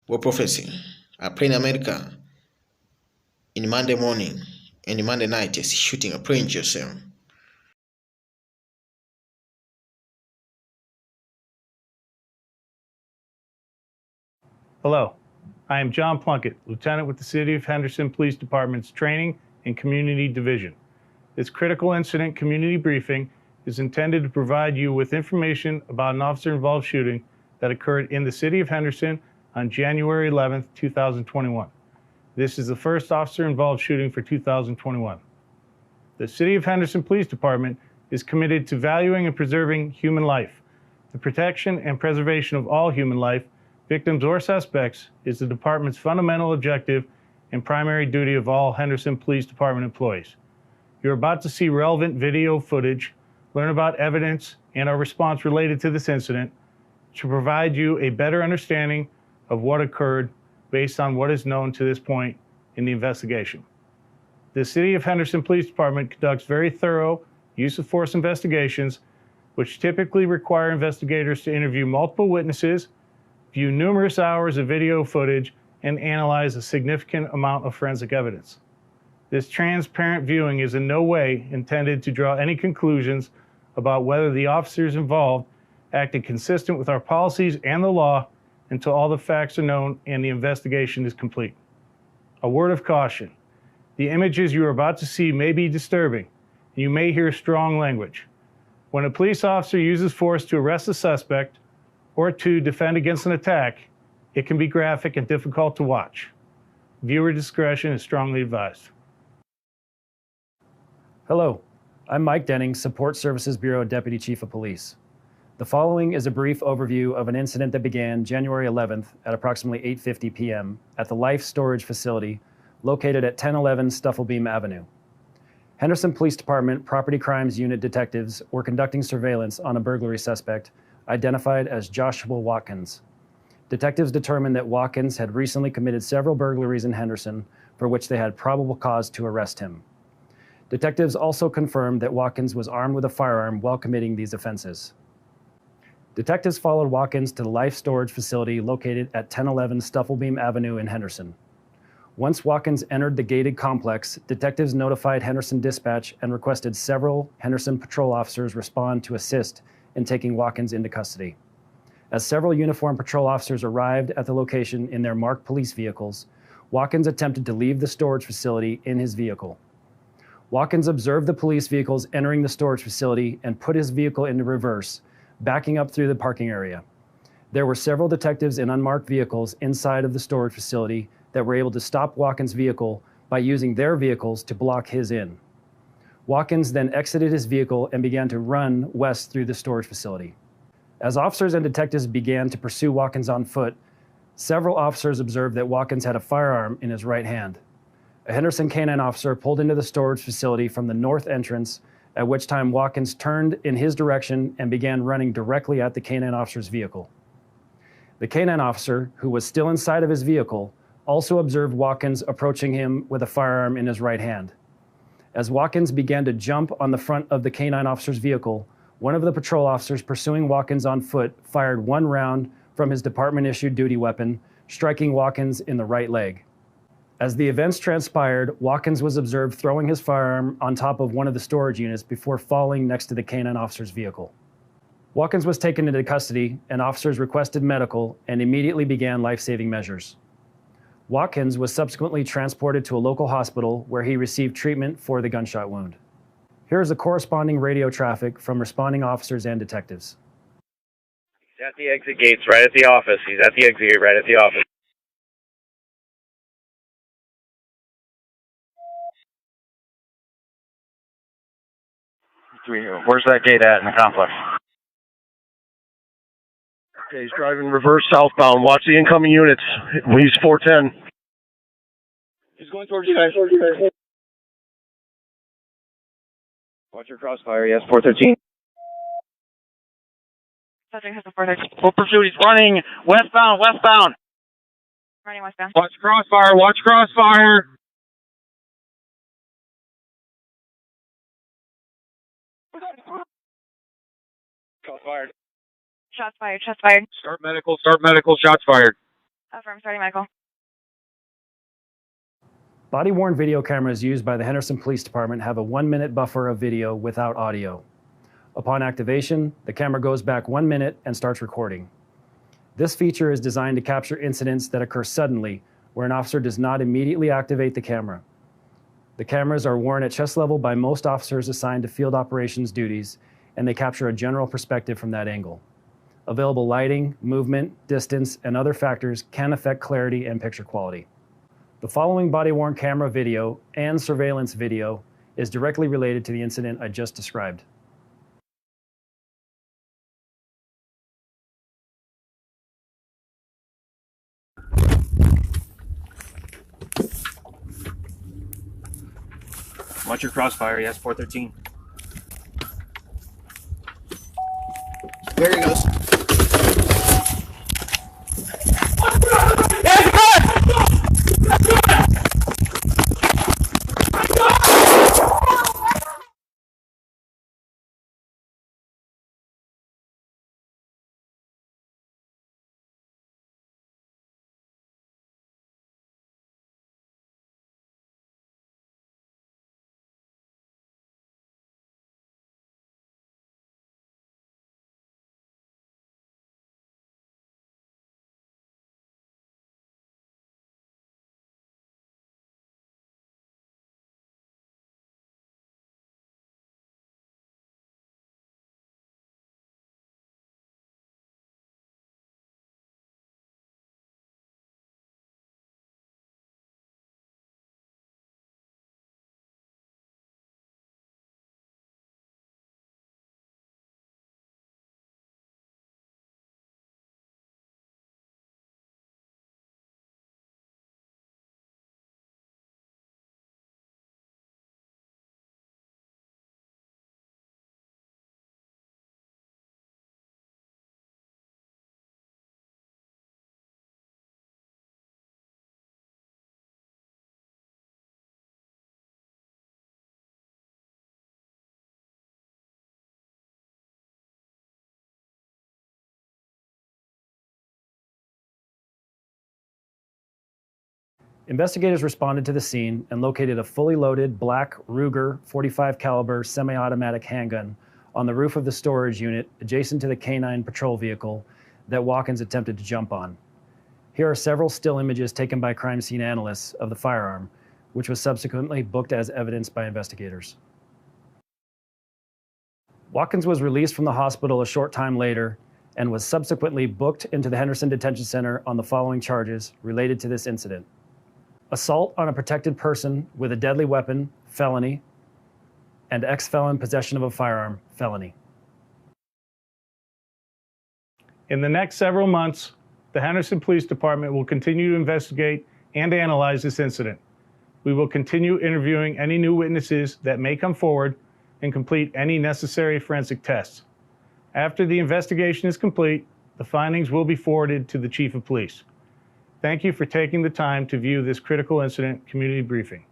We're prophecy. I pray in America in Monday morning and in Monday night, just shooting a praying yourself. Hello, I am John Plunkett, Lieutenant with the City of Henderson Police Department's Training and Community Division. This critical incident community briefing is intended to provide you with information about an officer-involved shooting that occurred in the City of Henderson on January 11th, 2021. This is the first officer-involved shooting for 2021. The City of Henderson Police Department is committed to valuing and preserving human life. The protection and preservation of all human life, victims or suspects, is the department's fundamental objective and primary duty of all Henderson Police Department employees. You're about to see relevant video footage, learn about evidence and our response related to this incident to provide you a better understanding of what occurred based on what is known to this point in the investigation. The City of Henderson Police Department conducts very thorough use of force investigations, which typically require investigators to interview multiple witnesses, view numerous hours of video footage, and analyze a significant amount of forensic evidence. This transparent viewing is in no way intended to draw any conclusions about whether the officers involved acted consistent with our policies and the law until all the facts are known and the investigation is complete. A word of caution: the images you are about to see may be disturbing, and you may hear strong language. When a police officer uses force to arrest a suspect or to defend against an attack, it can be graphic and difficult to watch. Viewer discretion is strongly advised. Hello, I'm Mike Denning, Support Services Bureau Deputy Chief of Police. The following is a brief overview of an incident that began January 11th at approximately 8:50 p.m. at the Life Storage Facility located at 1011 Stufflebeam Avenue. Henderson Police Department Property Crimes Unit detectives were conducting surveillance on a burglary suspect identified as Joshua Watkins. Detectives determined that Watkins had recently committed several burglaries in Henderson for which they had probable cause to arrest him. Detectives also confirmed that Watkins was armed with a firearm while committing these offenses. Detectives followed Watkins to the Life Storage Facility located at 1011 Stufflebeam Avenue in Henderson. Once Watkins entered the gated complex, detectives notified Henderson Dispatch and requested several Henderson patrol officers respond to assist in taking Watkins into custody. As several uniformed patrol officers arrived at the location in their marked police vehicles, Watkins attempted to leave the storage facility in his vehicle. Watkins observed the police vehicles entering the storage facility and put his vehicle into reverse, backing up through the parking area. There were several detectives in unmarked vehicles inside of the storage facility that were able to stop Watkins' vehicle by using their vehicles to block his in. Watkins then exited his vehicle and began to run west through the storage facility. As officers and detectives began to pursue Watkins on foot, several officers observed that Watkins had a firearm in his right hand. A Henderson canine officer pulled into the storage facility from the north entrance, at which time Watkins turned in his direction and began running directly at the canine officer's vehicle. The canine officer, who was still inside of his vehicle, also observed Watkins approaching him with a firearm in his right hand. As Watkins began to jump on the front of the canine officer's vehicle, one of the patrol officers pursuing Watkins on foot fired one round from his department-issued duty weapon, striking Watkins in the right leg. As the events transpired, Watkins was observed throwing his firearm on top of one of the storage units before falling next to the canine officer's vehicle. Watkins was taken into custody, and officers requested medical and immediately began life-saving measures. Watkins was subsequently transported to a local hospital where he received treatment for the gunshot wound. Here is the corresponding radio traffic from responding officers and detectives. He's at the exit gates right at the office. He's at the exit gate right at the office. Where's that gate at in the complex? Okay, he's driving reverse southbound. Watch the incoming units. He's 410. He's going towards you guys. Watch your crossfire. Yes, 413. Subject has a 413. Full pursuit. He's running westbound. Running westbound. Watch crossfire. Shots fired. Shots fired. Start medical. Shots fired. Affirm, starting Michael. Body-worn video cameras used by the Henderson Police Department have a 1-minute buffer of video without audio. Upon activation, the camera goes back 1 minute and starts recording. This feature is designed to capture incidents that occur suddenly, where an officer does not immediately activate the camera. The cameras are worn at chest level by most officers assigned to field operations duties, and they capture a general perspective from that angle. Available lighting, movement, distance, and other factors can affect clarity and picture quality. The following body-worn camera video and surveillance video is directly related to the incident I just described. Watch your crossfire, yes, 413. There he goes. Investigators responded to the scene and located a fully loaded black Ruger .45 caliber semi-automatic handgun on the roof of the storage unit adjacent to the K-9 patrol vehicle that Watkins attempted to jump on. Here are several still images taken by crime scene analysts of the firearm, which was subsequently booked as evidence by investigators. Watkins was released from the hospital a short time later and was subsequently booked into the Henderson Detention Center on the following charges related to this incident: assault on a protected person with a deadly weapon, felony, and ex-felon possession of a firearm, felony. In the next several months, the Henderson Police Department will continue to investigate and analyze this incident. We will continue interviewing any new witnesses that may come forward and complete any necessary forensic tests. After the investigation is complete, the findings will be forwarded to the Chief of Police. Thank you for taking the time to view this critical incident community briefing.